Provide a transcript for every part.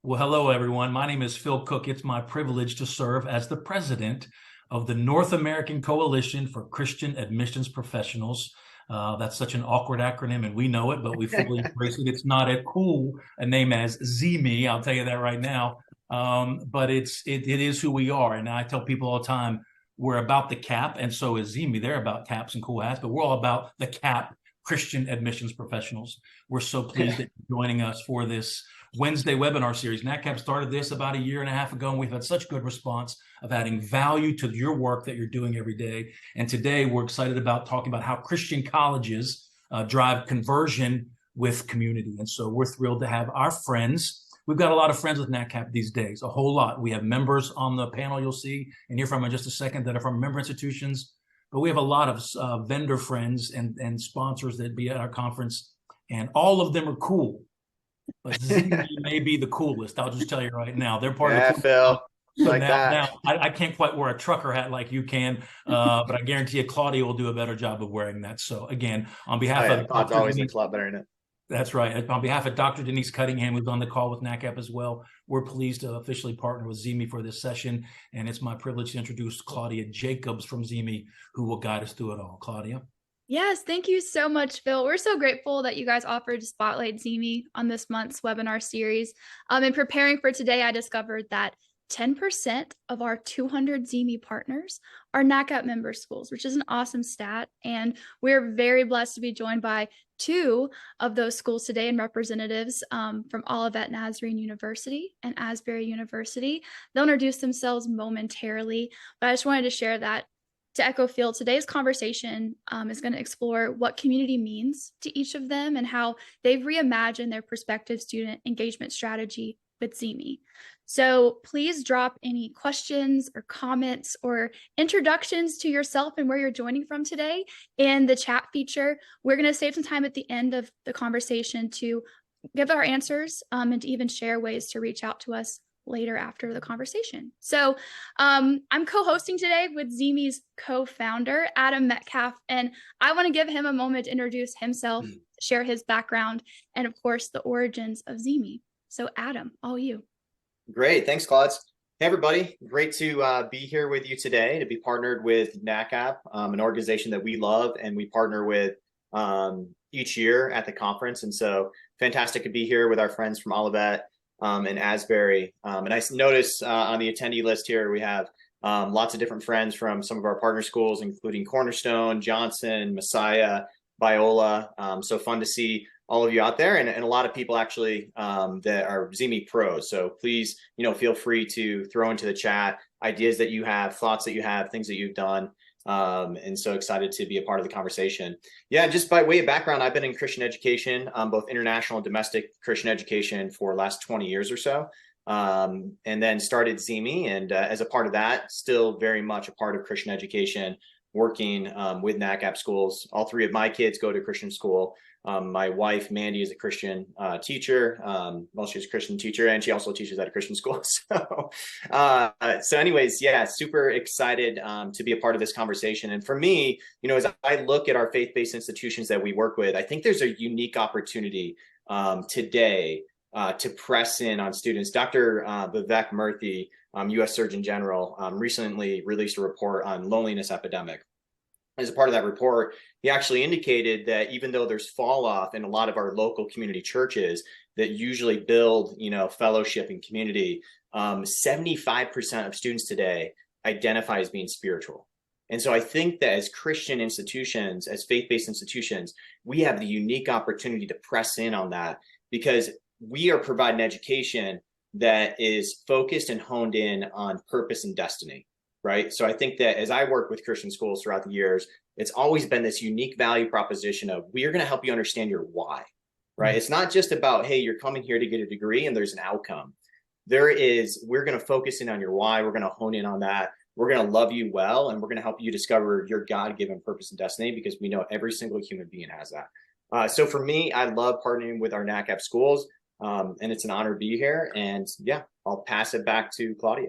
Well, hello, everyone. My name is Phil Cook. It's my privilege to serve as the president of the North American Coalition for Christian Admissions Professionals. That's such an awkward acronym, and we know it, but we fully embrace it. It's not as cool a name as ZeeMee. I'll tell you that right now. But it is who we are, and I tell people all the time we're about the CAP, and so is ZeeMee. They're about caps and cool hats, but we're all about the CAP, Christian Admissions Professionals. We're so pleased that you're joining us for this Wednesday webinar series. NACAP started this about a year and a half ago, and we've had such good response of adding value to your work that you're doing every day. And today we're excited about talking about how Christian colleges drive conversion with community. And so we're thrilled to have our friends. We've got a lot of friends with NACAP these days, a whole lot. We have members on the panel you'll see and hear from in just a second that are from member institutions. But we have a lot of vendor friends and sponsors that be at our conference, and all of them are cool. But ZeeMee may be the coolest. I'll just tell you right now. They're part of the Yeah, cool. Phil, So like now, that. now I can't quite wear a trucker hat like you can, but I guarantee you Claudia will do a better job of wearing that. So again, on Oh behalf yeah, the of pods Dr. always looks Denise, a lot better in it. that's right. On behalf of Dr. Denise Cunningham, who's on the call with NACAP as well, we're pleased to officially partner with ZeeMee for this session. And it's my privilege to introduce Claudia Jacobs from ZeeMee, who will guide us through it all. Claudia. Yes, thank you so much, Phil. We're so grateful that you guys offered to spotlight ZeeMee on this month's webinar series. In preparing for today, I discovered that 10% of our 200 ZeeMee partners are NACAP member schools, which is an awesome stat. And we're very blessed to be joined by two of those schools today and representatives from Olivet Nazarene University and Asbury University. They'll introduce themselves momentarily, but I just wanted to share that to echo Phil, today's conversation is going to explore what community means to each of them and how they've reimagined their prospective student engagement strategy with ZeeMee. So please drop any questions or comments or introductions to yourself and where you're joining from today in the chat feature. We're going to save some time at the end of the conversation to give our answers and to even share ways to reach out to us later after the conversation. So I'm co-hosting today with ZeeMee's co-founder, Adam Metcalf, and I want to give him a moment to introduce himself, share his background, and of course, the origins of ZeeMee. So Adam, all you. Great, thanks, Claude. Hey, everybody. Great to be here with you today, to be partnered with NACAP, an organization that we love and we partner with each year at the conference. And so fantastic to be here with our friends from Olivet and Asbury. And I notice on the attendee list here, we have lots of different friends from some of our partner schools, including Cornerstone, Johnson, Messiah, Biola. So fun to see all of you out there, and a lot of people actually that are ZeeMee pros. So please, feel free to throw into the chat ideas that you have, thoughts that you have, things that you've done. And so excited to be a part of the conversation. Yeah, just by way of background, I've been in Christian education, both international and domestic Christian education for the last 20 years or so. And then started ZeeMee, and as a part of that, still very much a part of Christian education, working with NACAP schools. All three of my kids go to Christian school. My wife, Mandy, is a Christian teacher. Well, she's a Christian teacher, and she also teaches at a Christian school. So anyways, yeah, super excited to be a part of this conversation. And for me, as I look at our faith-based institutions that we work with, I think there's a unique opportunity today to press in on students. Dr. Vivek Murthy, U.S. Surgeon General, recently released a report on loneliness epidemic. As a part of that report, he actually indicated that even though there's fall off in a lot of our local community churches that usually build, fellowship and community, 75% of students today identify as being spiritual. And so I think that as Christian institutions, as faith-based institutions, we have the unique opportunity to press in on that, because we are providing education that is focused and honed in on purpose and destiny. Right. So I think that as I work with Christian schools throughout the years, it's always been this unique value proposition of we are going to help you understand your why. Right. Mm-hmm. It's not just about, hey, you're coming here to get a degree and there's an outcome. We're going to focus in on your why. We're going to hone in on that. We're going to love you well, and we're going to help you discover your God-given purpose and destiny, because we know every single human being has that. So for me, I love partnering with our NACAP schools, and it's an honor to be here. And yeah, I'll pass it back to Claudia.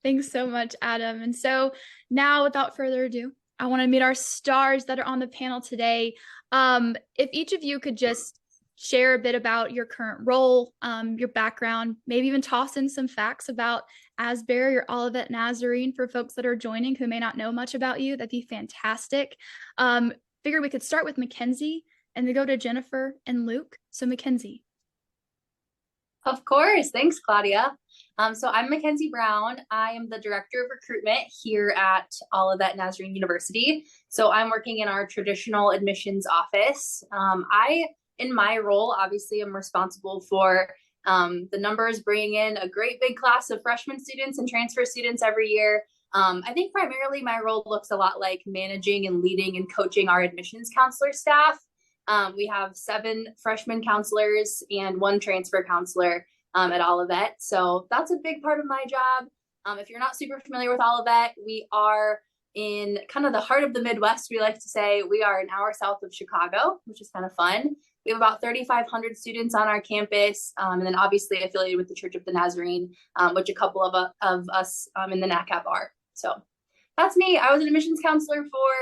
Thanks so much, Adam. And so now, without further ado, I want to meet our stars that are on the panel today. If each of you could just share a bit about your current role, your background, maybe even toss in some facts about Asbury or Olivet Nazarene for folks that are joining who may not know much about you, that'd be fantastic. Figured we could start with Mackenzie and then go to Jennifer and Luke. So Mackenzie. Of course. Thanks, Claudia. So I'm Mackenzie Brown. I am the Director of Recruitment here at Olivet Nazarene University. So I'm working in our traditional admissions office. In my role, obviously, I'm responsible for the numbers, bringing in a great big class of freshman students and transfer students every year. I think primarily my role looks a lot like managing and leading and coaching our admissions counselor staff. We have 7 freshman counselors and 1 transfer counselor at Olivet. So that's a big part of my job. If you're not super familiar with Olivet, we are in kind of the heart of the Midwest. We like to say we are an hour south of Chicago, which is kind of fun. We have about 3,500 students on our campus, and then obviously affiliated with the Church of the Nazarene, which a couple of us in the NACAP are. So that's me. I was an admissions counselor for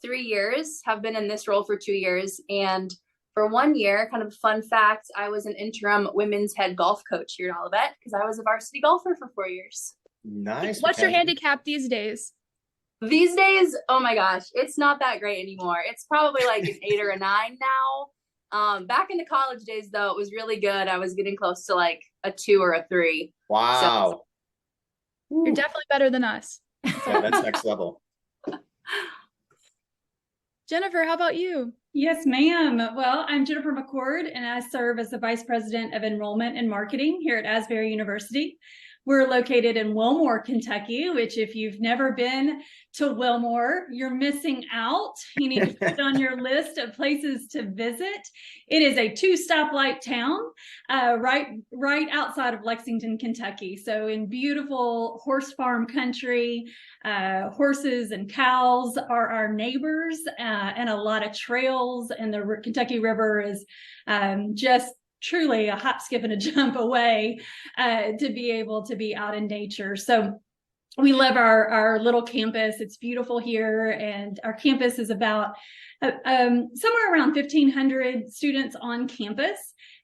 3 years, have been in this role for 2 years. And for 1 year, kind of fun fact, I was an interim women's head golf coach here at Olivet because I was a varsity golfer for 4 years. Nice. What's your handicap these days? These days, oh my gosh, it's not that great anymore. It's probably like an 8 or a 9 now. Back in the college days, though, it was really good. I was getting close to like a 2 or a 3. Wow. So, you're definitely better than us. Yeah, that's next level. Jennifer, how about you? Yes, ma'am. Well, I'm Jennifer McCord, and I serve as the Vice President of Enrollment and Marketing here at Asbury University. We're located in Wilmore, Kentucky, which if you've never been to Wilmore, you're missing out. You need to put it on your list of places to visit. It is a 2-stoplight town, right outside of Lexington, Kentucky. So in beautiful horse farm country, horses and cows are our neighbors, and a lot of trails, and the Kentucky River is just truly a hop, skip, and a jump away to be able to be out in nature. So we love our little campus. It's beautiful here, and our campus is about somewhere around 1,500 students on campus.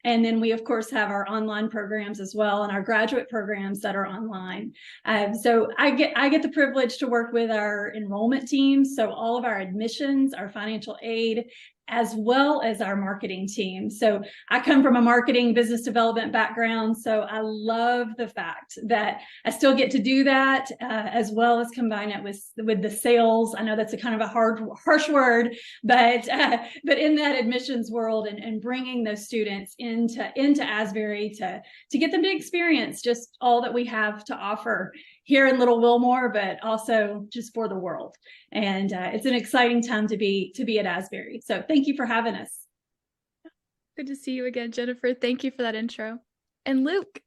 And then we, of course, have our online programs as well, and our graduate programs that are online. So I get the privilege to work with our enrollment team. So all of our admissions, our financial aid, as well as our marketing team. So I come from a marketing business development background. So I love the fact that I still get to do that, as well as combine it with the sales. I know that's a kind of a harsh word, but in that admissions world, and bringing those students into Asbury to get them to experience just all that we have to offer here in Little Wilmore, but also just for the world. And it's an exciting time to be at Asbury. So thank you for having us. Good to see you again, Jennifer. Thank you for that intro. And Luke.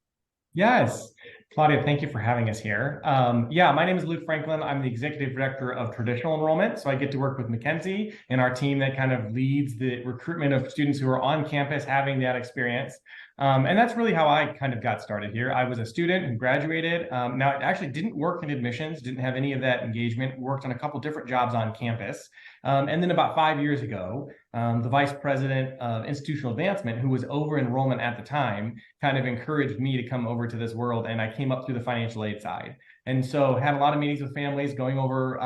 Yes. Claudia, thank you for having us here. My name is Luke Franklin. I'm the Executive Director of Traditional Enrollment. So I get to work with Mackenzie and our team that kind of leads the recruitment of students who are on campus having that experience. And that's really how I kind of got started here. I was a student who graduated. Now, I actually didn't work in admissions, didn't have any of that engagement, worked on a couple different jobs on campus. And then about 5 years ago, the vice president of institutional advancement, who was over enrollment at the time, kind of encouraged me to come over to this world. And I came up through the financial aid side. And so had a lot of meetings with families going over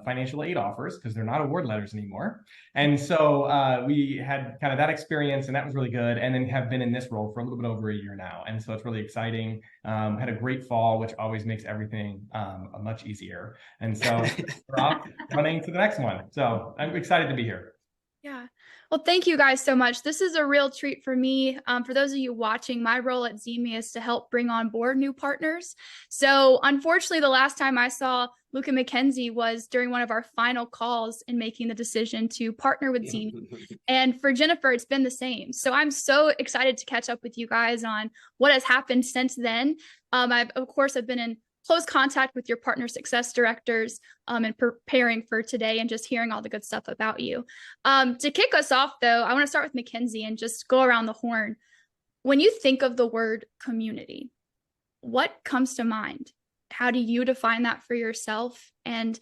financial aid offers, because they're not award letters anymore. And so we had kind of that experience, and that was really good. And then have been in this role for a little bit over a year now. And so it's really exciting. Had a great fall, which always makes everything much easier. And so we're off running to the next one. So I'm excited to be here. Yeah. Well, thank you guys so much. This is a real treat for me. For those of you watching, my role at ZeeMee is to help bring on board new partners. So unfortunately, the last time I saw Luke and Mackenzie was during one of our final calls in making the decision to partner with ZeeMee. And for Jennifer, it's been the same. So I'm so excited to catch up with you guys on what has happened since then. I've been in close contact with your partner success directors and preparing for today and just hearing all the good stuff about you. To kick us off, though, I want to start with Mackenzie and just go around the horn. When you think of the word community, what comes to mind? How do you define that for yourself? And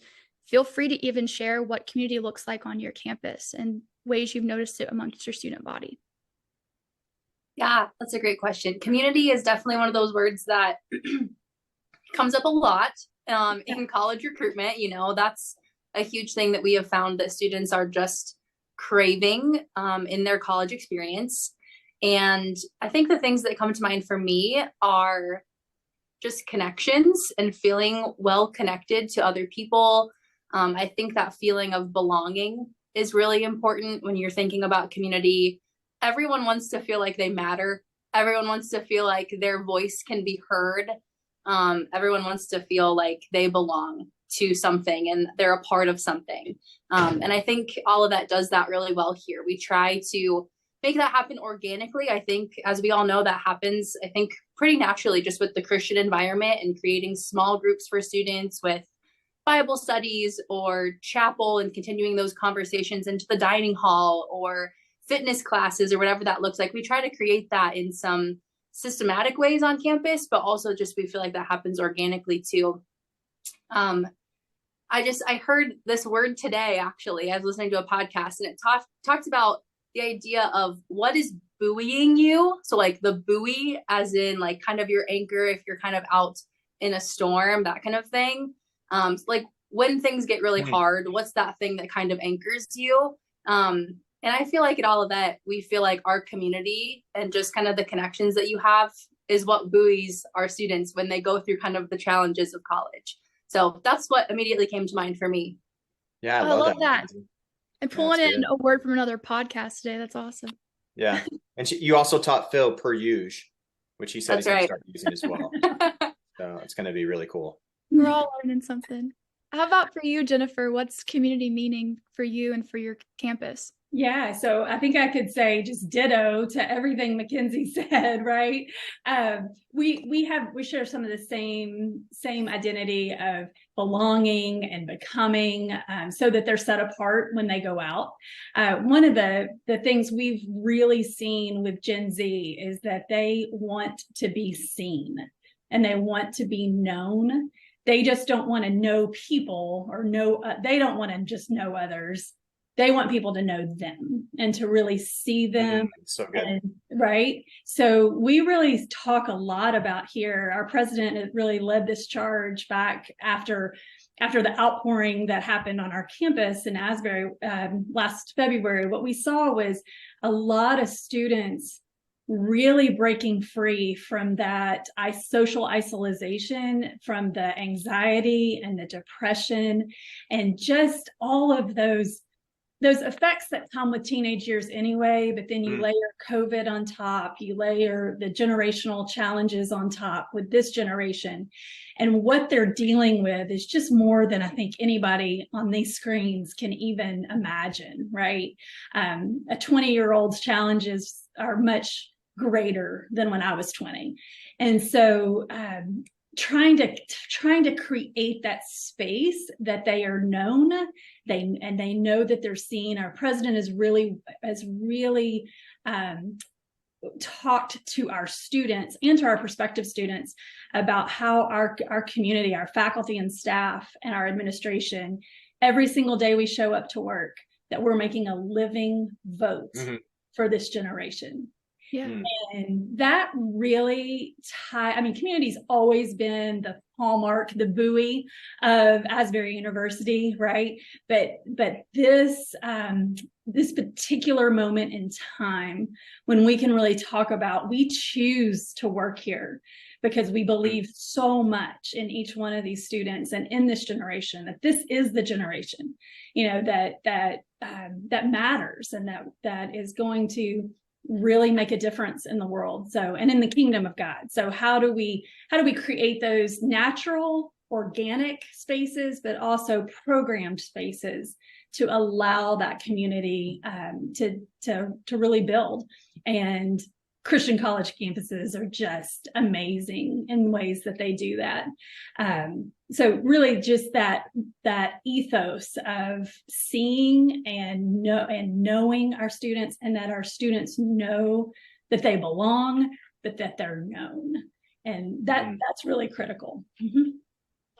feel free to even share what community looks like on your campus and ways you've noticed it amongst your student body. Yeah, that's a great question. Community is definitely one of those words that comes up a lot in college recruitment. You know, that's a huge thing that we have found that students are just craving in their college experience. And I think the things that come to mind for me are just connections and feeling well connected to other people. I think that feeling of belonging is really important when you're thinking about community. Everyone wants to feel like they matter. Everyone wants to feel like their voice can be heard. Everyone wants to feel like they belong to something and they're a part of something. And I think all of that does that really well here. We try to make that happen organically. I think, as we all know, that happens, I think, pretty naturally just with the Christian environment and creating small groups for students with Bible studies or chapel and continuing those conversations into the dining hall or fitness classes or whatever that looks like. We try to create that in some systematic ways on campus, but also just we feel like that happens organically too. I heard this word today, actually. I was listening to a podcast and it talked about the idea of what is buoying you. So like the buoy as in like kind of your anchor if you're kind of out in a storm, that kind of thing. So like when things get really hard, what's that thing that kind of anchors you? And I feel like in all of that, we feel like our community and just kind of the connections that you have is what buoys our students when they go through kind of the challenges of college. So that's what immediately came to mind for me. Yeah, I love that. I'm pulling in a word from another podcast today. That's awesome. Yeah. And you also taught Phil per use, which he said That's he's going to right. start using as well. So it's going to be really cool. We're all learning something. How about for you, Jennifer? What's community meaning for you and for your campus? Yeah, so I think I could say just ditto to everything Mackenzie said, right? We share some of the same identity of belonging and becoming, so that they're set apart when they go out. One of the things we've really seen with Gen Z is that they want to be seen and they want to be known. They just don't want to know people or they don't want to just know others. They want people to know them and to really see them. So good. Right. So we really talk a lot about here. Our president really led this charge back after the outpouring that happened on our campus in Asbury last February. What we saw was a lot of students really breaking free from that social isolation, from the anxiety and the depression, and just all of those effects that come with teenage years anyway, but then you layer COVID on top, you layer the generational challenges on top with this generation. And what they're dealing with is just more than I think anybody on these screens can even imagine, right? A 20-year-old's challenges are much greater than when I was 20. And so trying to create that space that they are known, they know that they're seen. Our president has really talked to our students and to our prospective students about how our community, our faculty and staff and our administration, every single day we show up to work, that we're making a living vote for this generation. Yeah. And that really community's always been the hallmark, the buoy of Asbury University, right? But this particular moment in time when we can really talk about, we choose to work here because we believe so much in each one of these students and in this generation, that this is the generation, that matters and that is going to really make a difference in the world. So, and in the kingdom of God. So how do we create those natural, organic spaces, but also programmed spaces to allow that community to really build? And Christian college campuses are just amazing in ways that they do that. So really just that ethos of seeing and knowing our students, and that our students know that they belong, but that they're known. And that's really critical.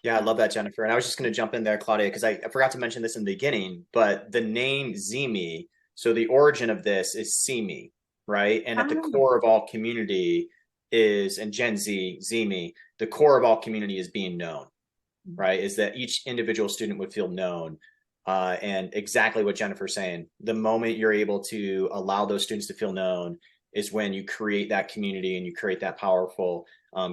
Yeah, I love that, Jennifer. And I was just going to jump in there, Claudia, because I forgot to mention this in the beginning, but the name ZeeMee, so the origin of this is ZeeMee. right? And at the core of all community is, and Gen Z, ZeeMee, the core of all community is being known, right? Is that each individual student would feel known. And exactly what Jennifer's saying, the moment you're able to allow those students to feel known is when you create that community and you create that powerful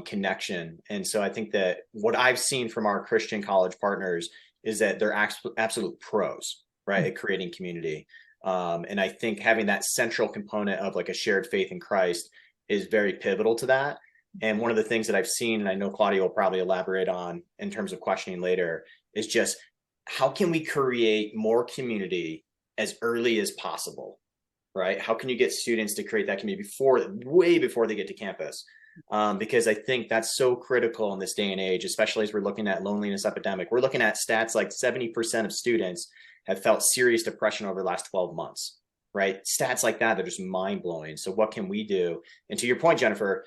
connection. And so I think that what I've seen from our Christian college partners is that they're absolute pros, right, at creating community. And I think having that central component of like a shared faith in Christ is very pivotal to that. And one of the things that I've seen, and I know Claudia will probably elaborate on in terms of questioning later, is just how can we create more community as early as possible, right? How can you get students to create that community way before they get to campus? Because I think that's so critical in this day and age, especially as we're looking at loneliness epidemic. We're looking at stats like 70% of students have felt serious depression over the last 12 months, right? Stats like that are just mind blowing. So what can we do? And to your point, Jennifer,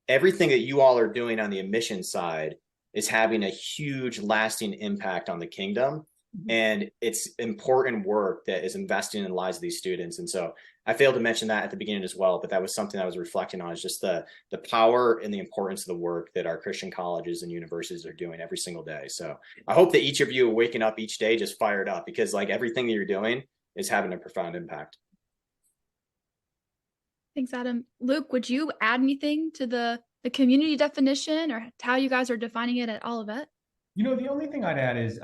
everything that you all are doing on the admissions side is having a huge lasting impact on the kingdom. And it's important work that is investing in the lives of these students. And so I failed to mention that at the beginning as well, but that was something I was reflecting on, is just the power and the importance of the work that our Christian colleges and universities are doing every single day. So I hope that each of you are waking up each day just fired up, because like everything that you're doing is having a profound impact. Thanks, Adam. Luke, would you add anything to the community definition or how you guys are defining it at Olivet? You know, the only thing I'd add is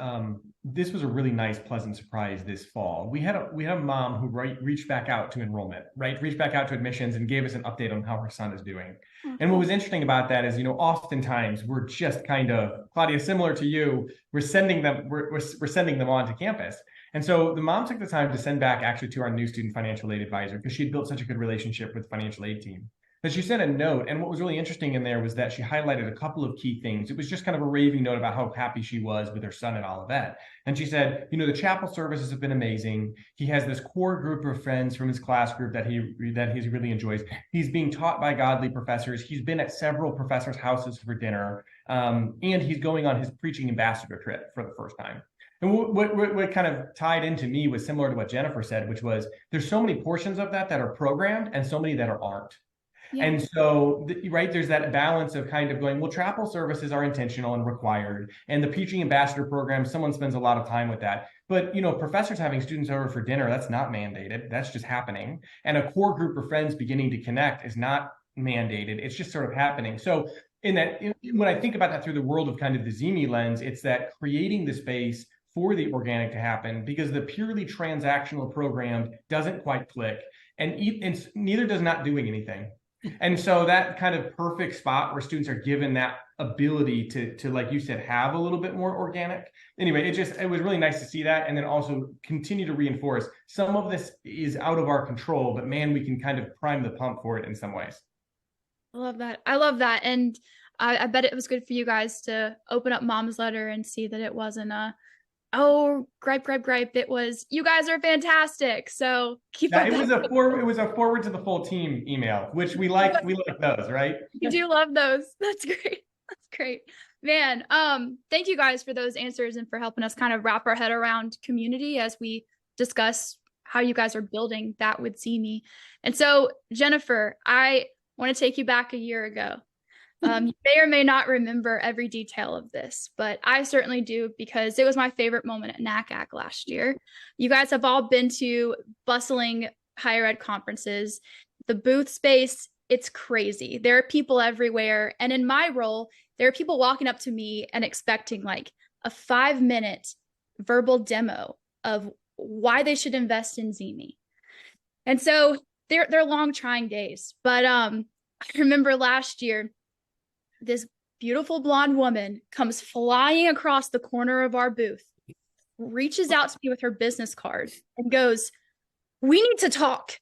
this was a really nice, pleasant surprise this fall. We had a mom who reached back out to enrollment, right? Reached back out to admissions and gave us an update on how her son is doing. Mm-hmm. And what was interesting about that is, you know, oftentimes we're just kind of, Claudia, similar to you, we're sending them on to campus. And so the mom took the time to send back actually to our new student financial aid advisor, because she had built such a good relationship with the financial aid team. But she sent a note, and what was really interesting in there was that she highlighted a couple of key things. It was just kind of a raving note about how happy she was with her son at Olivet. And she said, you know, the chapel services have been amazing. He has this core group of friends from his class group that he really enjoys. He's being taught by godly professors. He's been at several professors' houses for dinner, and he's going on his preaching ambassador trip for the first time. And what kind of tied into me was similar to what Jennifer said, which was there's so many portions of that are programmed and so many that aren't. Yeah. And so, right, there's that balance of kind of going, well, chapel services are intentional and required. And the preaching ambassador program, someone spends a lot of time with that. But, you know, professors having students over for dinner, that's not mandated. That's just happening. And a core group of friends beginning to connect is not mandated. It's just sort of happening. So when I think about that through the world of kind of the ZeeMee lens, it's that creating the space for the organic to happen, because the purely transactional program doesn't quite click, and neither does not doing anything. And so that kind of perfect spot where students are given that ability to, like you said, have a little bit more organic. Anyway, it was really nice to see that, and then also continue to reinforce some of this is out of our control, but man, we can kind of prime the pump for it in some ways. I love that. I love that. And I bet it was good for you guys to open up Mom's letter and see that it wasn't gripe. It was, you guys are fantastic. So keep up. It was a forward to the full team email, which we like those, right? You do love those. That's great. That's great. Man, thank you guys for those answers and for helping us kind of wrap our head around community as we discuss how you guys are building that with ZeeMee. And so, Jennifer, I want to take you back a year ago. You may or may not remember every detail of this, but I certainly do, because it was my favorite moment at NACAC last year. You guys have all been to bustling higher ed conferences. The booth space, it's crazy. There are people everywhere. And in my role, there are people walking up to me and expecting like a 5-minute verbal demo of why they should invest in ZeeMee. And so they're long, trying days. But I remember last year, this beautiful blonde woman comes flying across the corner of our booth, reaches out to me with her business card and goes, "We need to talk,"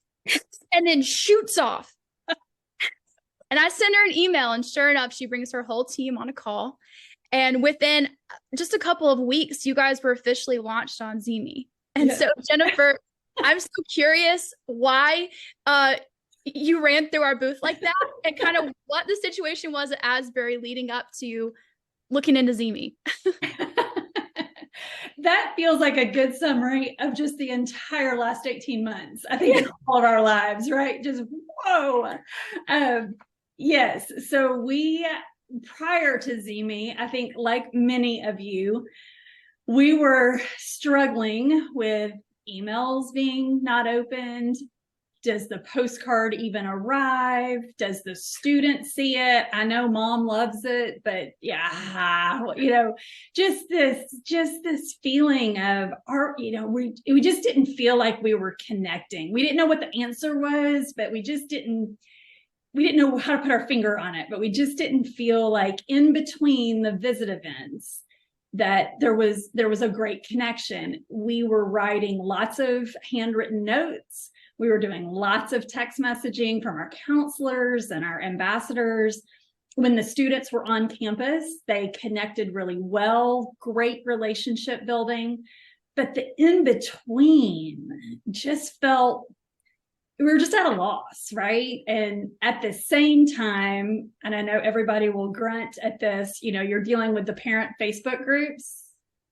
and then shoots off. And I send her an email, and sure enough, she brings her whole team on a call. And within just a couple of weeks, you guys were officially launched on ZeeMee. And so, Jennifer, I'm so curious why you ran through our booth like that, and kind of what the situation was at Asbury leading up to looking into ZeeMee. that feels like a good summary of just the entire last 18 months. I think in all of our lives, right? Just whoa. Yes. So we, prior to ZeeMee, I think like many of you, we were struggling with emails being not opened. Does the postcard even arrive? Does the student see it? I know mom loves it, but yeah, just this feeling of we just didn't feel like we were connecting. We didn't know what the answer was, but we didn't know how to put our finger on it, but we just didn't feel like in between the visit events that there was a great connection. We were writing lots of handwritten notes. We were doing lots of text messaging from our counselors and our ambassadors. When the students were on campus, they connected really well, great relationship building. But the in-between just felt, we were just at a loss, right? And at the same time, and I know everybody will grunt at this, you're dealing with the parent Facebook groups.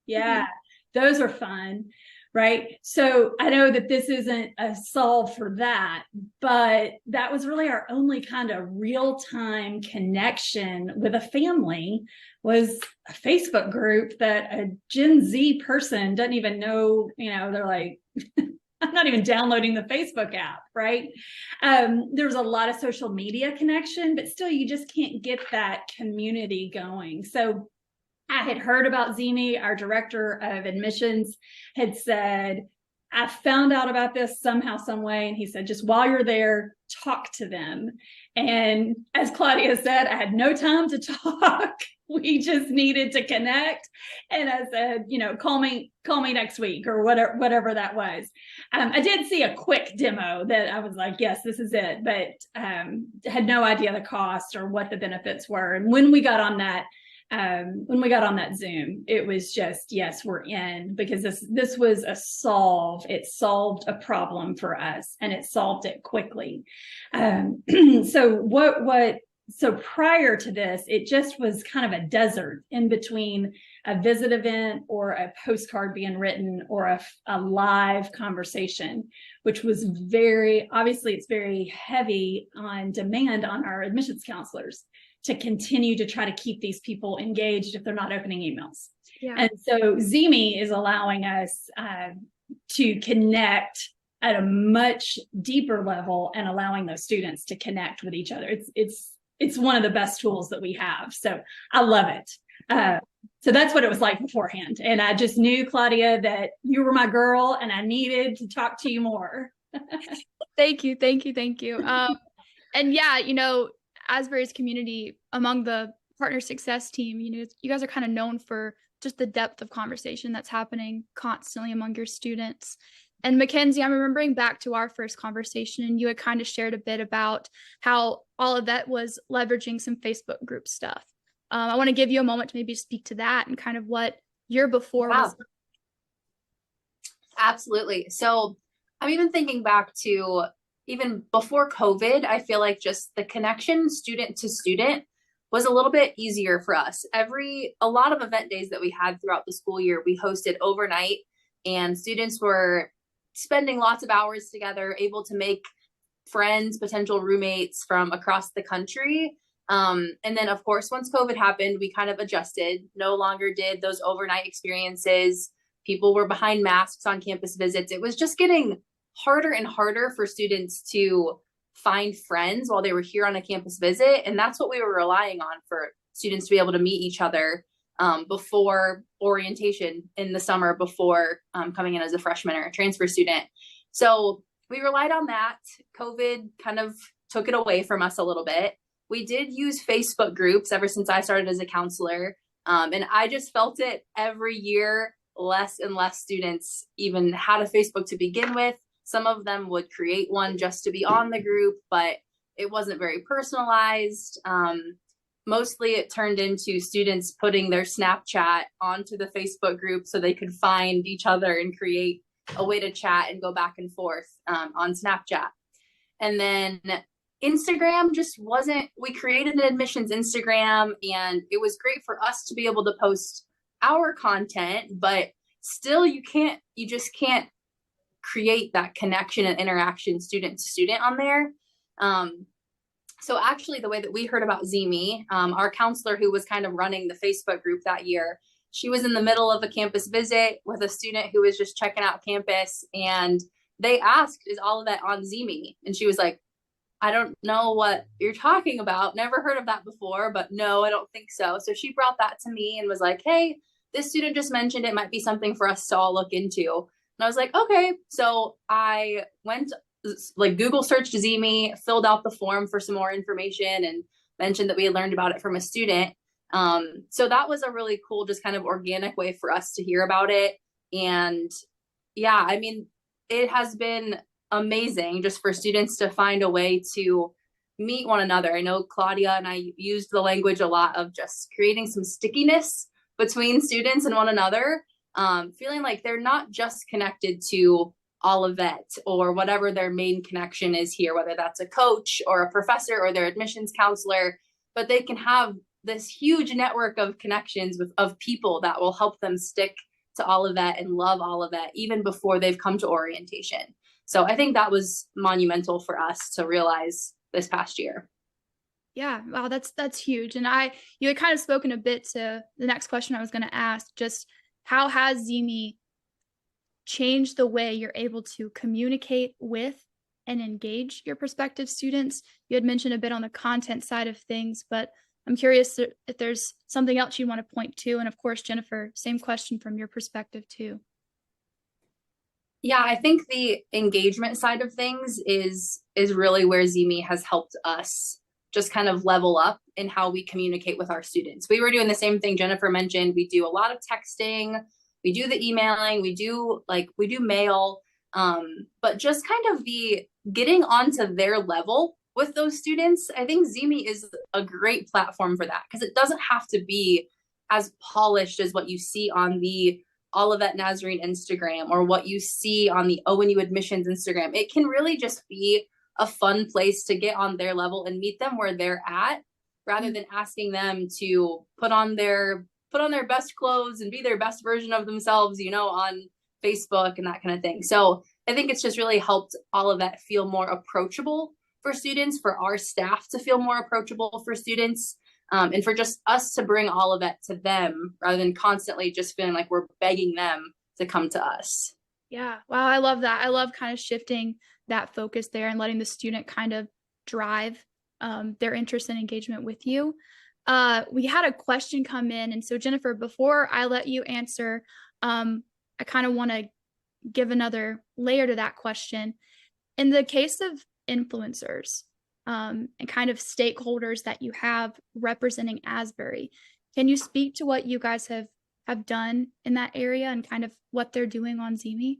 Yeah, those are fun. Right. So I know that this isn't a solve for that, but that was really our only kind of real-time connection with a family, was a Facebook group that a Gen Z person doesn't even know, they're like, I'm not even downloading the Facebook app, right? There's a lot of social media connection, but still you just can't get that community going. So I had heard about ZeeMee. Our director of admissions had said, I found out about this somehow, some way. And he said, just while you're there, talk to them. And as Claudia said, I had no time to talk. We just needed to connect. And I said, call me next week, or whatever that was. I did see a quick demo that I was like, yes, this is it, but had no idea the cost or what the benefits were. And when we got on that Zoom, it was just, yes, we're in, because this was a solve. It solved a problem for us, and it solved it quickly. So prior to this, it just was kind of a desert in between a visit event or a postcard being written or a live conversation, which was it's very heavy on demand on our admissions counselors to continue to try to keep these people engaged if they're not opening emails. Yeah. And so ZeeMee is allowing us to connect at a much deeper level and allowing those students to connect with each other. It's one of the best tools that we have. So I love it. So that's what it was like beforehand. And I just knew, Claudia, that you were my girl and I needed to talk to you more. Thank you. And yeah, Asbury's community, among the partner success team, you guys are kind of known for just the depth of conversation that's happening constantly among your students. And Mackenzie, I'm remembering back to our first conversation, and you had kind of shared a bit about how all of that was leveraging some Facebook group stuff. I want to give you a moment to maybe speak to that and kind of what your before was. Absolutely. So I'm even thinking back to even before COVID, I feel like just the connection student to student was a little bit easier for us. A lot of event days that we had throughout the school year, we hosted overnight, and students were spending lots of hours together, able to make friends, potential roommates from across the country. And then of course, once COVID happened, we kind of adjusted, no longer did those overnight experiences. People were behind masks on campus visits. It was just getting harder and harder for students to find friends while they were here on a campus visit. And that's what we were relying on for students to be able to meet each other before orientation in the summer, before coming in as a freshman or a transfer student. So we relied on that. COVID kind of took it away from us a little bit. We did use Facebook groups ever since I started as a counselor. And I just felt it every year, less and less students even had a Facebook to begin with. Some of them would create one just to be on the group, but it wasn't very personalized. Mostly it turned into students putting their Snapchat onto the Facebook group so they could find each other and create a way to chat and go back and forth on Snapchat. And then Instagram just wasn't, we created an admissions Instagram, and it was great for us to be able to post our content, but still you just can't create that connection and interaction student to student on there. So actually the way that we heard about ZeeMee, our counselor who was kind of running the Facebook group that year, she was in the middle of a campus visit with a student who was just checking out campus, and they asked, is Olivet on ZeeMee? And she was like, I don't know what you're talking about. Never heard of that before, but no, I don't think so. So she brought that to me and was like, hey, this student just mentioned it might be something for us to all look into. And I was like, okay. So I went, like, Google searched ZeeMee, filled out the form for some more information, and mentioned that we had learned about it from a student. So that was a really cool, just kind of organic way for us to hear about it. And yeah, I mean, it has been amazing just for students to find a way to meet one another. I know Claudia and I used the language a lot of just creating some stickiness between students and one another, feeling like they're not just connected to Olivet or whatever their main connection is here, whether that's a coach or a professor or their admissions counselor, but they can have this huge network of connections of people that will help them stick to Olivet and love Olivet even before they've come to orientation. So I think that was monumental for us to realize this past year. Yeah, wow, that's huge. And you had kind of spoken a bit to the next question I was going to ask, just how has ZeeMee changed the way you're able to communicate with and engage your prospective students? You had mentioned a bit on the content side of things, but I'm curious if there's something else you want to point to. And of course, Jennifer, same question from your perspective too. Yeah, I think the engagement side of things is really where ZeeMee has helped us just kind of level up in how we communicate with our students. We were doing the same thing Jennifer mentioned. We do a lot of texting, we do the emailing, we do mail, but just kind of the getting onto their level with those students. I think ZeeMee is a great platform for that, because it doesn't have to be as polished as what you see on the Olivet Nazarene Instagram or what you see on the ONU admissions Instagram. It can really just be a fun place to get on their level and meet them where they're at, rather than asking them to put on their best clothes and be their best version of themselves, on Facebook and that kind of thing. So I think it's just really helped Olivet feel more approachable for students, for our staff to feel more approachable for students, and for just us to bring Olivet to them rather than constantly just feeling like we're begging them to come to us. Yeah. Wow. I love that. I love kind of shifting that focus there and letting the student kind of drive their interest and engagement with you. We had a question come in. And so Jennifer, before I let you answer, I kind of want to give another layer to that question. In the case of influencers and kind of stakeholders that you have representing Asbury, can you speak to what you guys have done in that area and kind of what they're doing on ZeeMee?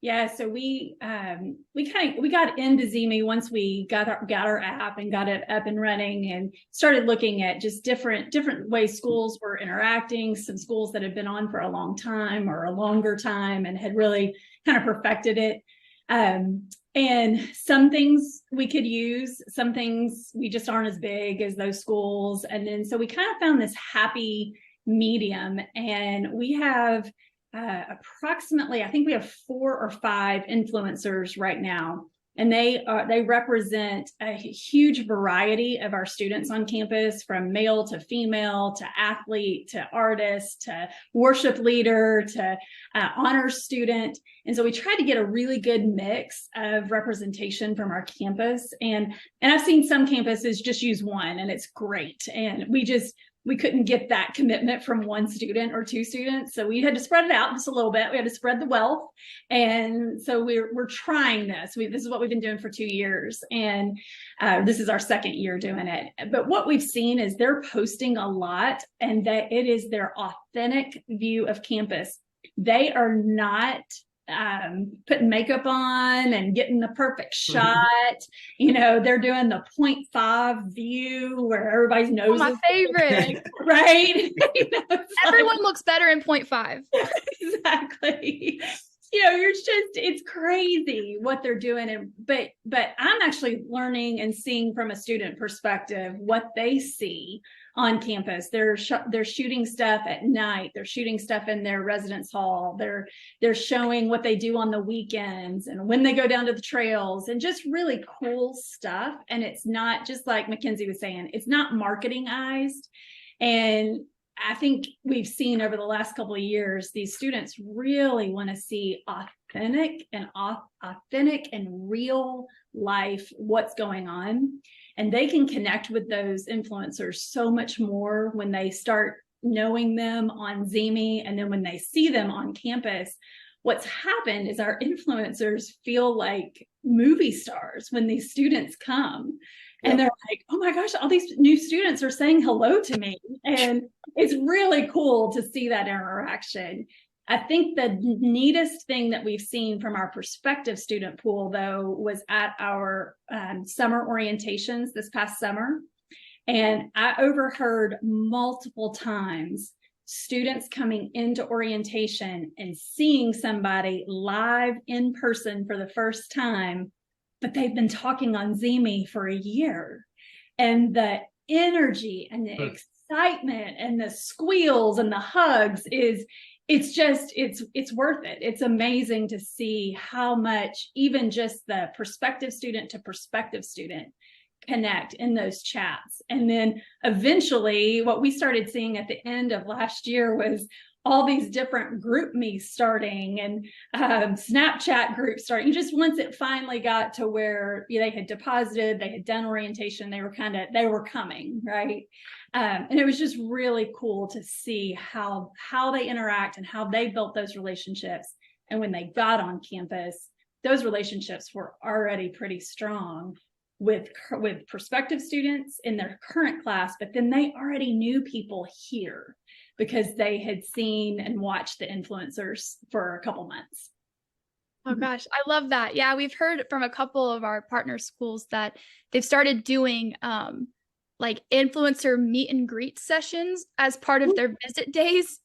Yeah, so we got into ZeeMee once we got our app and got it up and running, and started looking at just different ways schools were interacting. Some schools that had been on for a long time or a longer time and had really kind of perfected it. And some things we could use, some things we just aren't as big as those schools. And then so we kind of found this happy medium, and we have approximately, I think we have 4 or 5 influencers right now, and they represent a huge variety of our students on campus, from male to female to athlete to artist to worship leader to honors student. And so we tried to get a really good mix of representation from our campus, and I've seen some campuses just use one and it's great, and we couldn't get that commitment from one student or 2 students. So we had to spread it out just a little bit. We had to spread the wealth. And so we're trying this. This is what we've been doing for 2 years. And this is our 2nd year doing it. But what we've seen is they're posting a lot, and that it is their authentic view of campus. They are not putting makeup on and getting the perfect shot. They're doing the 0.5 view where everybody's nose. My favorite. Right? Everyone looks better in 0.5. Exactly. you're just, it's crazy what they're doing. And but I'm actually learning and seeing from a student perspective what they see on campus. They're shooting stuff at night. They're shooting stuff in their residence hall. They're showing what they do on the weekends and when they go down to the trails, and just really cool stuff. And it's not, just like Mackenzie was saying, it's not marketingized. And I think we've seen over the last couple of years, these students really want to see authentic and real life what's going on. And they can connect with those influencers so much more when they start knowing them on ZeeMee. And then when they see them on campus, what's happened is our influencers feel like movie stars when these students come. And they're like, oh my gosh, all these new students are saying hello to me. And it's really cool to see that interaction. I think the neatest thing that we've seen from our prospective student pool, though, was at our summer orientations this past summer. And I overheard multiple times students coming into orientation and seeing somebody live in person for the first time, but they've been talking on ZeeMee for a year. And the energy and the excitement and the squeals and the hugs it's worth it. It's amazing to see how much even just the prospective student to prospective student connect in those chats. And then eventually what we started seeing at the end of last year was all these different group me starting and Snapchat groups starting. Just once it finally got to where they had deposited, they had done orientation, they were coming, right? And it was just really cool to see how they interact and how they built those relationships. And when they got on campus, those relationships were already pretty strong with prospective students in their current class, but then they already knew people here because they had seen and watched the influencers for a couple months. Oh gosh, I love that. Yeah, we've heard from a couple of our partner schools that they've started doing like influencer meet and greet sessions as part of their visit days.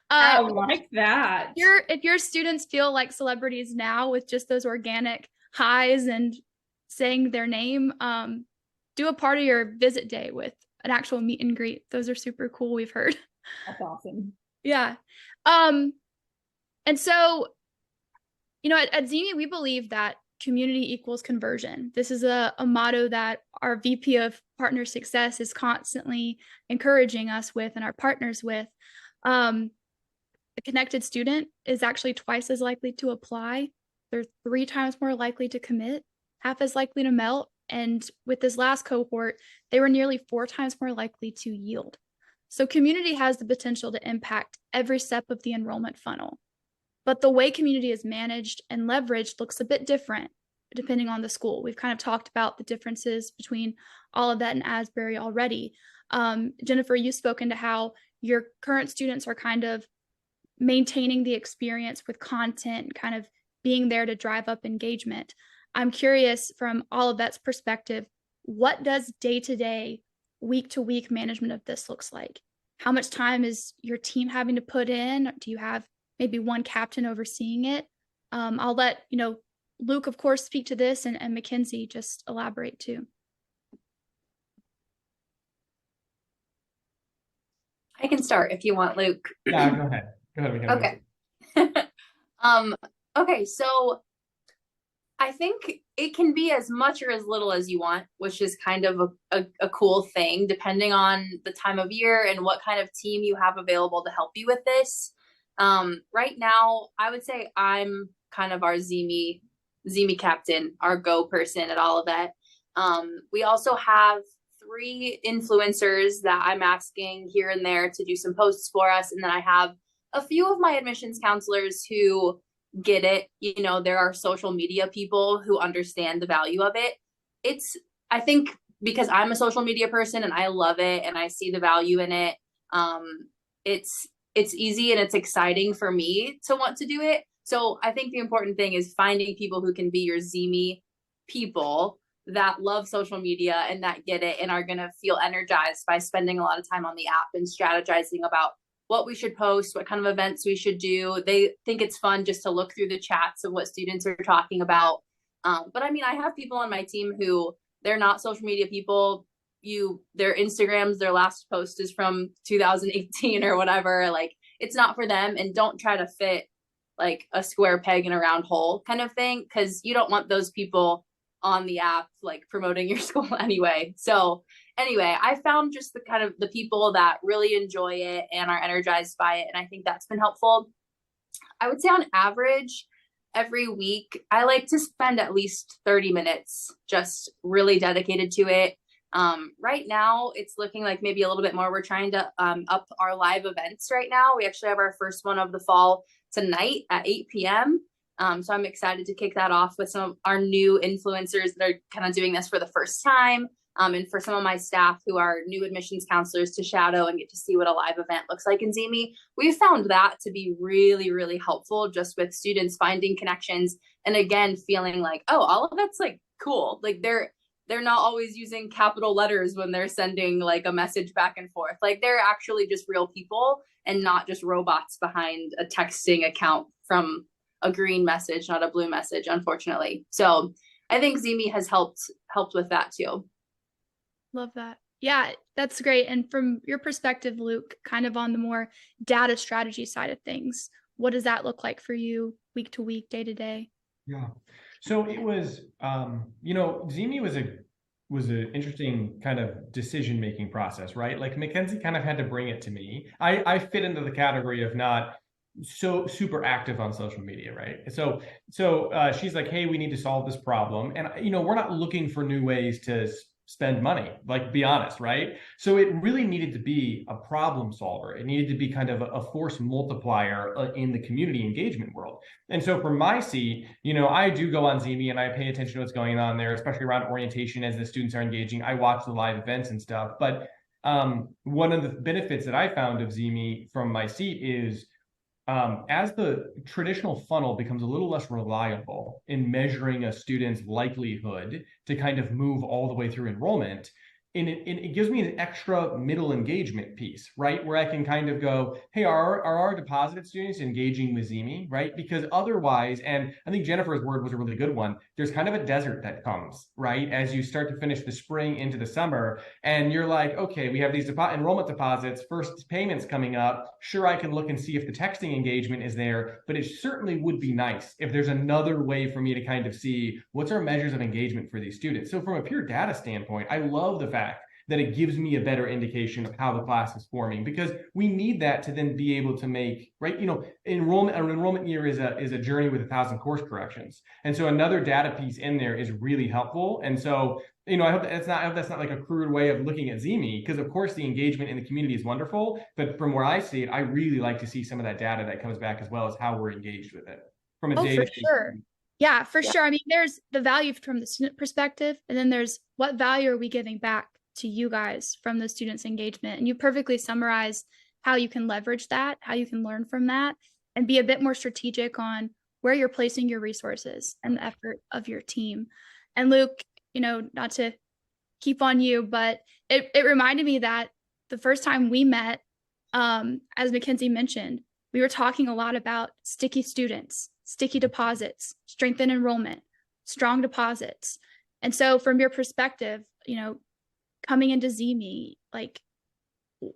I like that. If your students feel like celebrities now with just those organic highs and saying their name, do a part of your visit day with an actual meet and greet. Those are super cool, we've heard. That's awesome. Yeah. And so, at ZeeMee, we believe that community equals conversion. This is a motto that our VP of Partner Success is constantly encouraging us with and our partners with. A connected student is actually twice as likely to apply. They're 3 times more likely to commit, half as likely to melt. And with this last cohort, they were nearly 4 times more likely to yield. So community has the potential to impact every step of the enrollment funnel. But the way community is managed and leveraged looks a bit different depending on the school. We've kind of talked about the differences between all of that in Asbury already. Jennifer, you've spoken to how your current students are kind of maintaining the experience with content and kind of being there to drive up engagement. I'm curious from all of that's perspective, what does day-to-day, week-to-week management of this looks like? How much time is your team having to put in? Do you have maybe one captain overseeing it? I'll let, Luke, of course, speak to this, and Mackenzie just elaborate too. I can start if you want, Luke. Yeah, go ahead. Okay. Okay, so I think it can be as much or as little as you want, which is kind of a cool thing, depending on the time of year and what kind of team you have available to help you with this. Right now, I would say I'm kind of our ZeeMee captain, our go person at all of that. We also have 3 influencers that I'm asking here and there to do some posts for us. And then I have a few of my admissions counselors who get it. There are social media people who understand the value of it. I think because I'm a social media person and I love it and I see the value in it, it's easy and it's exciting for me to want to do it. So I think the important thing is finding people who can be your ZeeMee people that love social media and that get it and are going to feel energized by spending a lot of time on the app and strategizing about what we should post, what kind of events we should do. They think it's fun just to look through the chats of what students are talking about. But I mean, I have people on my team who they're not social media people. Their Instagrams, their last post is from 2018 or whatever. Like, it's not for them, and don't try to fit like a square peg in a round hole kind of thing, because you don't want those people on the app like promoting your school anyway. So anyway, I found just the kind of the people that really enjoy it and are energized by it, and I think that's been helpful. I would say on average, every week, I like to spend at least 30 minutes just really dedicated to it. Right now, it's looking like maybe a little bit more. We're trying to up our live events right now. We actually have our first one of the fall tonight at 8 p.m. So I'm excited to kick that off with some of our new influencers that are kind of doing this for the first time. And for some of my staff who are new admissions counselors to shadow and get to see what a live event looks like in ZeeMee. We found that to be really, really helpful, just with students finding connections and again feeling like, oh, all of that's like cool. Like they're not always using capital letters when they're sending like a message back and forth. Like they're actually just real people and not just robots behind a texting account from a green message, not a blue message, unfortunately. So I think ZeeMee has helped with that too. Love that. Yeah, that's great. And from your perspective, Luke, kind of on the more data strategy side of things, what does that look like for you week to week, day to day? Yeah. So it was, ZeeMee was an interesting kind of decision-making process, right? Like Mackenzie kind of had to bring it to me. I fit into the category of not so super active on social media, right? So she's like, hey, we need to solve this problem. And, we're not looking for new ways to spend money, like, be honest, right? So it really needed to be a problem solver. It needed to be kind of a force multiplier in the community engagement world. And so from my seat, I do go on ZeeMee and I pay attention to what's going on there, especially around orientation as the students are engaging. I watch the live events and stuff. But one of the benefits that I found of ZeeMee from my seat is as the traditional funnel becomes a little less reliable in measuring a student's likelihood to kind of move all the way through enrollment, and it gives me an extra middle engagement piece, right? Where I can kind of go, hey, are our deposited students engaging with ZeeMee, right? Because otherwise, and I think Jennifer's word was a really good one, there's kind of a desert that comes, right? As you start to finish the spring into the summer, and you're like, okay, we have these enrollment deposits, first payments coming up. Sure, I can look and see if the texting engagement is there, but it certainly would be nice if there's another way for me to kind of see what's our measures of engagement for these students. So from a pure data standpoint, I love the fact that it gives me a better indication of how the class is forming, because we need that to then be able to make, right? An enrollment year is a journey with 1,000 course corrections. And so another data piece in there is really helpful. And so, I hope that's not like a crude way of looking at ZeeMee, because of course the engagement in the community is wonderful, but from where I see it, I really like to see some of that data that comes back, as well as how we're engaged with it from a data. For sure. Yeah, for sure. I mean, there's the value from the student perspective, and then there's what value are we giving back to you guys from the students' engagement. And you perfectly summarized how you can leverage that, how you can learn from that, and be a bit more strategic on where you're placing your resources and the effort of your team. And Luke, not to keep on you, but it reminded me that the first time we met, as Mackenzie mentioned, we were talking a lot about sticky students, sticky deposits, strengthened enrollment, strong deposits. And so from your perspective, coming into ZeeMee, like,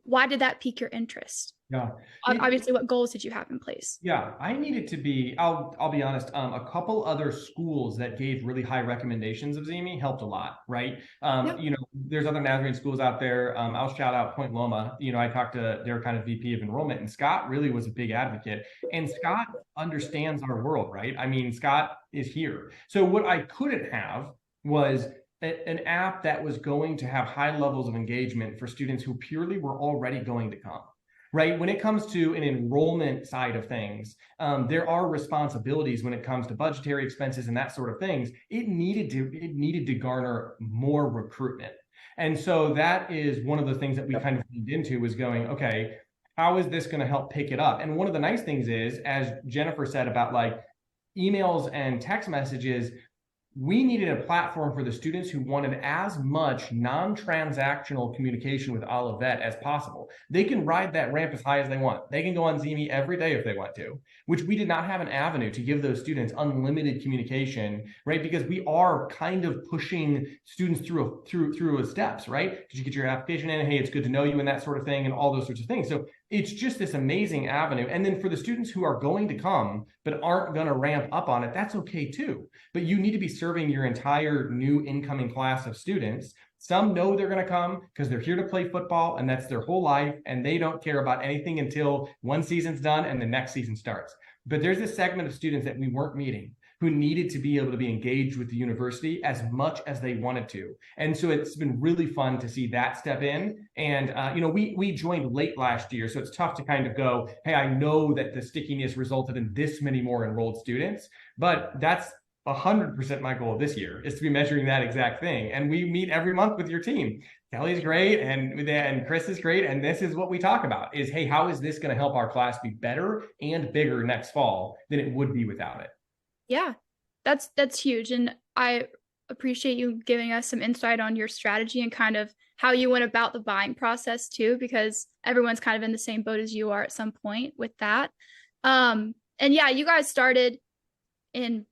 why did that pique your interest? Yeah. Obviously, what goals did you have in place? Yeah, I needed to be, I'll be honest, a couple other schools that gave really high recommendations of ZeeMee helped a lot, right? Yep. There's other Nazarene schools out there. I'll shout out Point Loma. I talked to their kind of VP of enrollment, and Scott really was a big advocate. And Scott understands our world, right? I mean, Scott is here. So what I couldn't have was an app that was going to have high levels of engagement for students who purely were already going to come, right? When it comes to an enrollment side of things, there are responsibilities when it comes to budgetary expenses and that sort of things. It needed to garner more recruitment. And so that is one of the things that we kind of leaned into, was going, okay, how is this going to help pick it up? And one of the nice things is, as Jennifer said about like emails and text messages, we needed a platform for the students who wanted as much non-transactional communication with Olivet as possible. They can ride that ramp as high as they want. They can go on ZeeMee every day if they want to, which we did not have an avenue to give those students unlimited communication, right? Because we are kind of pushing students through steps, right? Because you get your application in, hey, it's good to know you and that sort of thing and all those sorts of things. So it's just this amazing avenue. And then for the students who are going to come but aren't going to ramp up on it, that's okay too. But you need to be serving your entire new incoming class of students. Some know they're going to come because they're here to play football and that's their whole life, and they don't care about anything until one season's done and the next season starts. But there's this segment of students that we weren't meeting who needed to be able to be engaged with the university as much as they wanted to. And so it's been really fun to see that step in. And, we joined late last year, so it's tough to kind of go, hey, I know that the stickiness resulted in this many more enrolled students, but that's 100% my goal this year, is to be measuring that exact thing. And we meet every month with your team. Kelly's great, and Chris is great. And this is what we talk about is, hey, how is this going to help our class be better and bigger next fall than it would be without it? Yeah, that's huge. And I appreciate you giving us some insight on your strategy and kind of how you went about the buying process too, because everyone's kind of in the same boat as you are at some point with that. And yeah, you guys started in,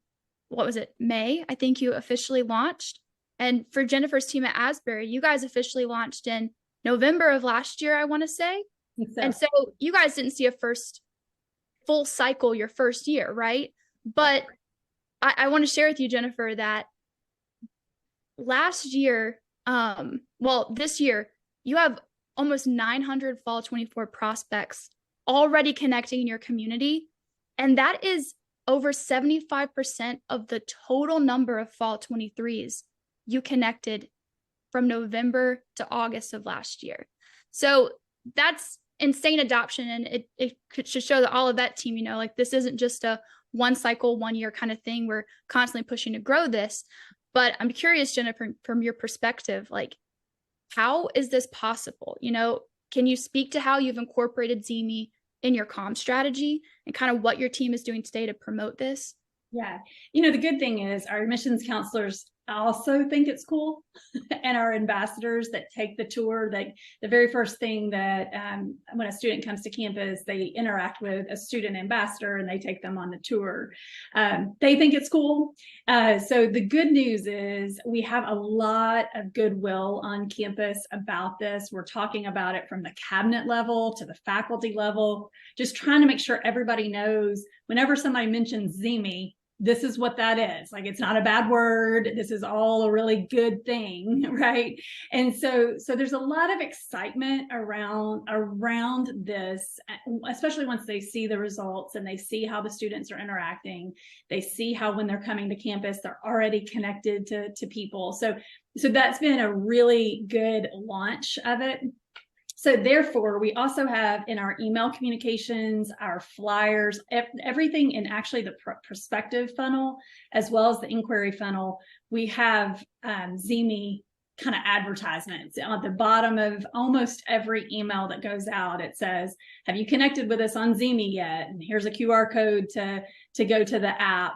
what was it, May? I think you officially launched. And for Jennifer's team at Asbury, you guys officially launched in November of last year, I want to say. And so you guys didn't see a first full cycle your first year, right? But I want to share with you, Jennifer, that last year, this year, you have almost 900 Fall 24 prospects already connecting in your community. And that is over 75% of the total number of Fall 23s you connected from November to August of last year. So that's insane adoption. And it should show that all of that team, this isn't just a one cycle, 1 year kind of thing. We're constantly pushing to grow this. But I'm curious, Jennifer, from your perspective, how is this possible? Can you speak to how you've incorporated ZeeMee in your comm strategy and kind of what your team is doing today to promote this? Yeah. The good thing is our admissions counselors also think it's cool. And our ambassadors that take the tour, the very first thing that when a student comes to campus, they interact with a student ambassador and they take them on the tour. They think it's cool. So the good news is we have a lot of goodwill on campus about this. We're talking about it from the cabinet level to the faculty level, just trying to make sure everybody knows whenever somebody mentions ZeeMee, this is what that is. It's not a bad word. This is all a really good thing, right? And so there's a lot of excitement around this, especially once they see the results and they see how the students are interacting. They see how when they're coming to campus, they're already connected to people. So that's been a really good launch of it. So therefore, we also have in our email communications, our flyers, everything in actually the prospective funnel, as well as the inquiry funnel, we have ZeeMee kind of advertisements. On the bottom of almost every email that goes out, it says, have you connected with us on ZeeMee yet? And here's a QR code to go to the app.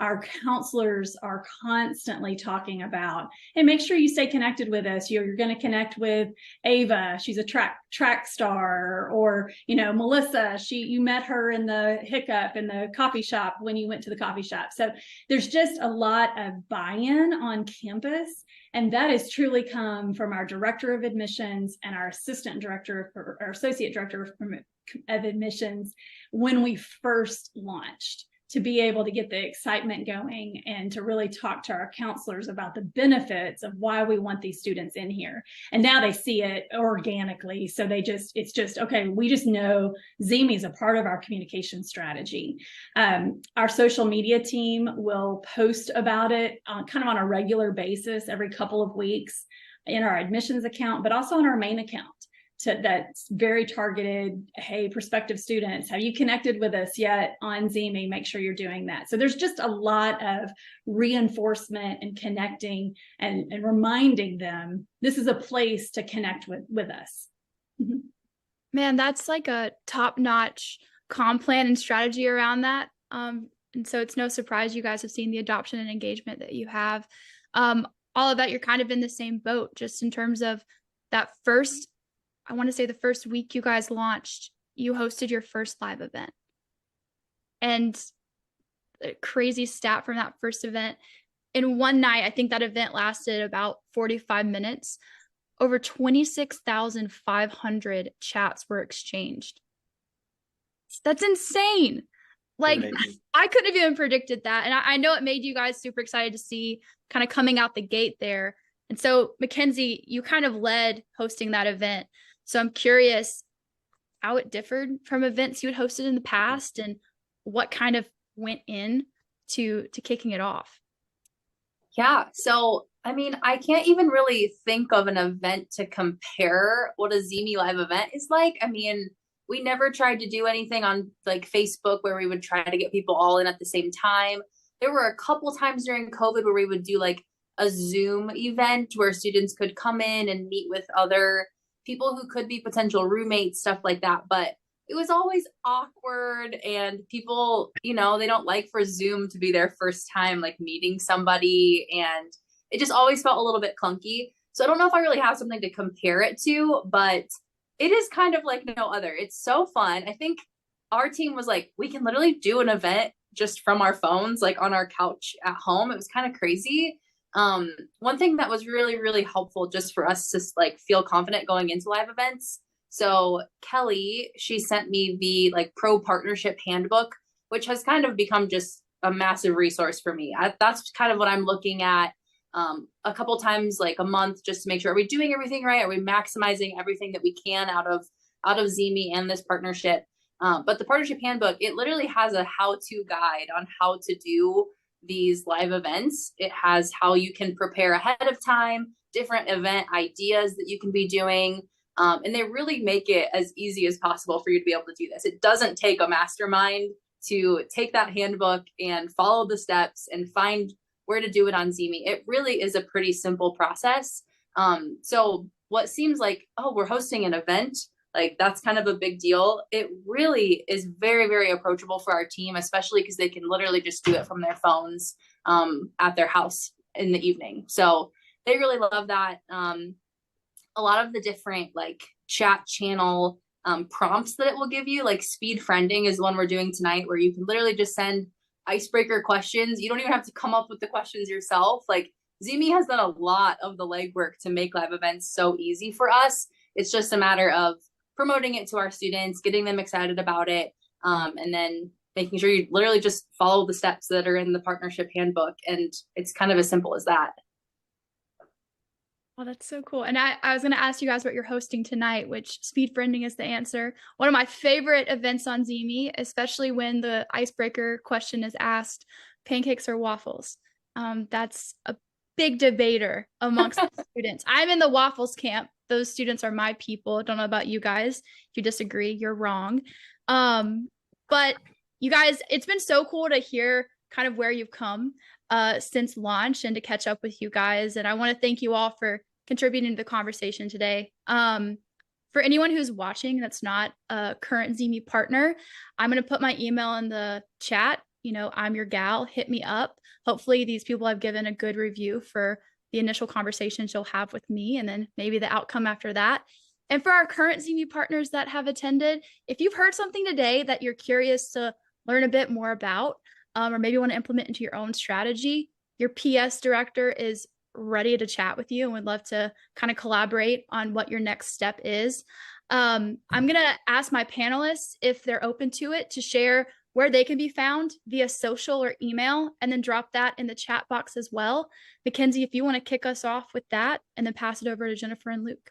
Our counselors are constantly talking about, hey, make sure you stay connected with us. You're going to connect with Ava. She's a track star, or, Melissa, you met her in the hiccup in the coffee shop when you went to the coffee shop. So there's just a lot of buy-in on campus. And that has truly come from our director of admissions and our associate director of admissions when we first launched, to be able to get the excitement going and to really talk to our counselors about the benefits of why we want these students in here. And now they see it organically. So it's just, okay, we just know ZeeMee is a part of our communication strategy. Our social media team will post about it kind of on a regular basis every couple of weeks in our admissions account, but also on our main account. That's very targeted. Hey, prospective students, have you connected with us yet on ZeeMee? Make sure you're doing that. So there's just a lot of reinforcement and connecting and reminding them this is a place to connect with us. Mm-hmm. Man, that's like a top-notch comm plan and strategy around that. And so it's no surprise you guys have seen the adoption and engagement that you have. All of that, you're kind of in the same boat, just in terms of that first, I want to say the first week you guys launched, you hosted your first live event. And a crazy stat from that first event, in one night, I think that event lasted about 45 minutes. Over 26,500 chats were exchanged. That's insane. Like, I couldn't have even predicted that. And I know it made you guys super excited to see kind of coming out the gate there. And so, Mackenzie, you kind of led hosting that event. So I'm curious how it differed from events you had hosted in the past and what kind of went in to kicking it off. Yeah. So, I mean, I can't even really think of an event to compare what a ZeeMee live event is like. I mean, we never tried to do anything on like Facebook where we would try to get people all in at the same time. There were a couple times during COVID where we would do like a Zoom event where students could come in and meet with other people who could be potential roommates, stuff like that. But it was always awkward, and people, you know, they don't like for Zoom to be their first time like meeting somebody, and it just always felt a little bit clunky. So I don't know if I really have something to compare it to, but it is kind of like no other. It's so fun. I think our team was like, we can literally do an event just from our phones, like on our couch at home. It was kind of crazy. One thing that was really, really helpful just for us to like feel confident going into live events. So Kelly, she sent me the like pro partnership handbook, which has kind of become just a massive resource for me. That's kind of what I'm looking at a couple times like a month, just to make sure, are we doing everything right? Are we maximizing everything that we can out of ZeeMee and this partnership? But the partnership handbook, it literally has a how-to guide on how to do these live events. It has how you can prepare ahead of time, different event ideas that you can be doing. And they really make it as easy as possible for you to be able to do this. It doesn't take a mastermind to take that handbook and follow the steps and find where to do it on ZeeMee. It really is a pretty simple process. So what seems like, oh, we're hosting an event, like that's kind of a big deal. It really is very, very approachable for our team, especially because they can literally just do it from their phones at their house in the evening. So they really love that. A lot of the different like chat channel prompts that it will give you, like speed friending is one we're doing tonight, where you can literally just send icebreaker questions. You don't even have to come up with the questions yourself. Like ZeeMee has done a lot of the legwork to make live events so easy for us. It's just a matter of promoting it to our students, getting them excited about it, and then making sure you literally just follow the steps that are in the partnership handbook. And it's kind of as simple as that. Oh, that's so cool. And I was going to ask you guys what you're hosting tonight, which speed friending is the answer. One of my favorite events on ZeeMee, especially when the icebreaker question is asked, pancakes or waffles. That's a big debater amongst the students. I'm in the waffles camp. Those students are my people. Don't know about you guys. If you disagree, you're wrong. But you guys, it's been so cool to hear kind of where you've come since launch and to catch up with you guys. And I want to thank you all for contributing to the conversation today. For anyone who's watching that's not a current ZeeMee partner, I'm going to put my email in the chat. You know, I'm your gal, hit me up. Hopefully these people have given a good review for the initial conversations you'll have with me, and then maybe the outcome after that. And for our current ZeeMee partners that have attended, if you've heard something today that you're curious to learn a bit more about, or maybe want to implement into your own strategy, your PS director is ready to chat with you and would love to kind of collaborate on what your next step is. I'm going to ask my panelists if they're open to it to share where they can be found via social or email, and then drop that in the chat box as well. Mackenzie, if you want to kick us off with that and then pass it over to Jennifer and Luke.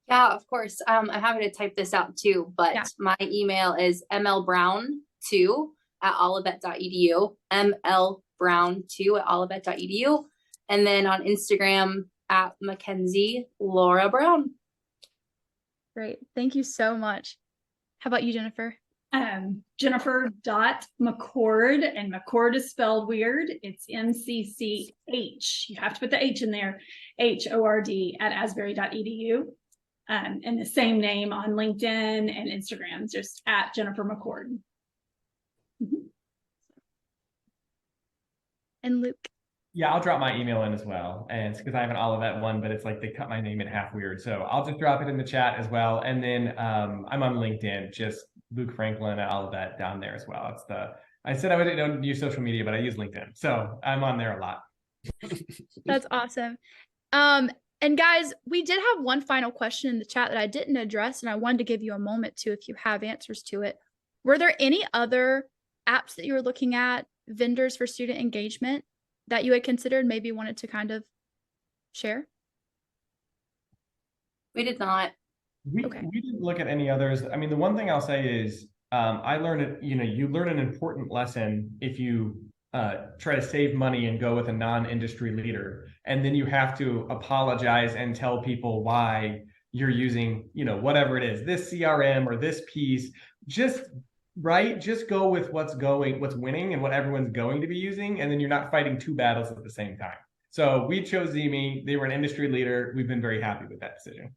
Yeah, of course. I'm happy to type this out too, but yeah. My email is mlbrown2@olivet.edu, mlbrown2@olivet.edu, and then on Instagram at Mackenzie Laura Brown. Great. Thank you so much. How about you, Jennifer? Jennifer.McCord, and McCord is spelled weird. It's MCCH. You have to put the H in there. HORD @asbury.edu. And the same name on LinkedIn and Instagram, just at Jennifer McCord. Mm-hmm. and Luke? Yeah, I'll drop my email in as well. And it's because I have an Olivet one, but it's like they cut my name in half weird. So I'll just drop it in the chat as well. And then I'm on LinkedIn, just Luke Franklin at Olivet down there as well. I said I don't use social media, but I use LinkedIn. So I'm on there a lot. That's awesome. And guys, we did have one final question in the chat that I didn't address, and I wanted to give you a moment to, if you have answers to it. Were there any other apps that you were looking at, vendors for student engagement, that you had considered, maybe wanted to kind of share? We did not. We didn't look at any others. I mean, the one thing I'll say is I learned, you learn an important lesson if you try to save money and go with a non-industry leader, and then you have to apologize and tell people why you're using, whatever it is, this CRM or this piece. Just go with what's winning and what everyone's going to be using, and then you're not fighting two battles at the same time. So we chose ZeeMee. They were an industry leader. We've been very happy with that decision.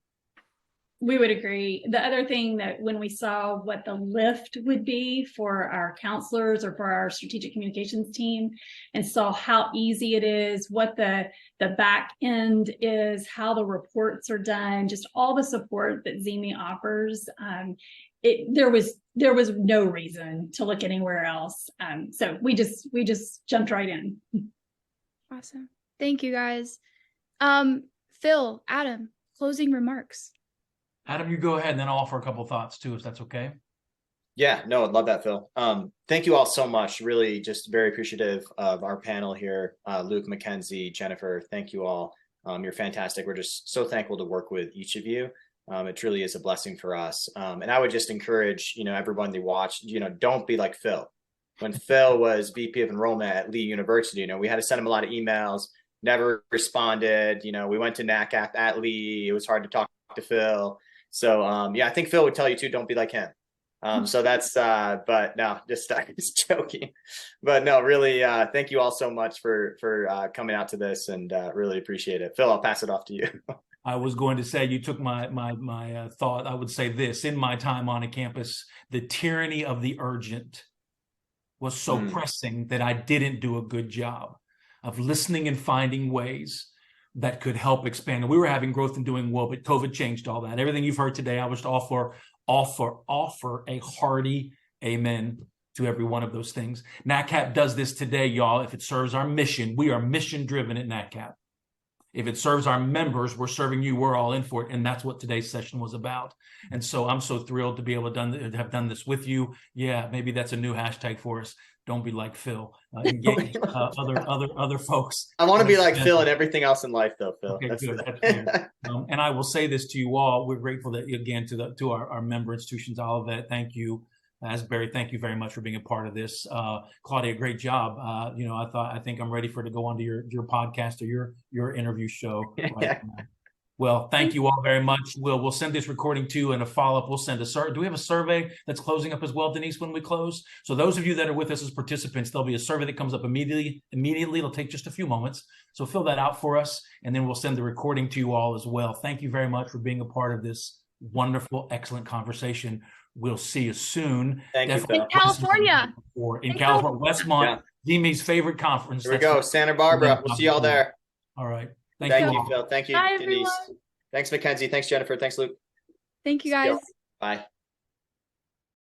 We would agree. The other thing that when we saw what the lift would be for our counselors or for our strategic communications team, and saw how easy it is, what the back end is, how the reports are done, just all the support that ZeeMee offers, there was no reason to look anywhere else. So we just jumped right in. Awesome. Thank you, guys. Phil, Adam, closing remarks. Adam, you go ahead, and then I'll offer a couple thoughts too, if that's okay. Yeah, no, I'd love that, Phil. Thank you all so much. Really just very appreciative of our panel here. Luke, Mackenzie, Jennifer, thank you all. You're fantastic. We're just so thankful to work with each of you. It truly is a blessing for us. And I would just encourage, everyone to watch, don't be like Phil. When Phil was VP of enrollment at Lee University, we had to send him a lot of emails, never responded. We went to NACAP at Lee. It was hard to talk to Phil. So, I think Phil would tell you too, don't be like him. So that's, but no, just joking. But no, really, thank you all so much for coming out to this, and really appreciate it. Phil, I'll pass it off to you. I was going to say, you took my thought. I would say this: in my time on a campus, the tyranny of the urgent was so pressing that I didn't do a good job of listening and finding ways that could help expand. And we were having growth and doing well, but COVID changed all that. Everything you've heard today, I was to offer a hearty amen to every one of those things. NACAP does this today, y'all. If it serves our mission, we are mission driven at NACAP. If it serves our members, we're serving you. We're all in for it. And that's what today's session was about. And so I'm so thrilled to be able to have done this with you. Yeah, maybe that's a new hashtag for us. Don't be like Phil. Engage other folks. I want to be like Phil and everything else in life, though, Phil. Okay, good. That's fair. And I will say this to you all: we're grateful that, again, to our member institutions, Olivet. Thank you, Asbury. Thank you very much for being a part of this. Claudia, great job. I think I'm ready for to go on to your podcast or your interview show. Right now. Well, thank you all very much. We'll send this recording to you, and a follow-up. We'll send a survey. Do we have a survey that's closing up as well, Denise, when we close? So those of you that are with us as participants, there'll be a survey that comes up immediately. It'll take just a few moments. So fill that out for us, and then we'll send the recording to you all as well. Thank you very much for being a part of this wonderful, excellent conversation. We'll see you soon. Thank you, Phil. In California. In California, Westmont, ZeeMee's favorite conference. Here we go, Santa Barbara. We'll see y'all there. All right. Thank you, Phil. Thank you, Bye, Denise. everyone. Thanks, Mackenzie. Thanks, Jennifer. Thanks, Luke. Thank you, guys. Bye.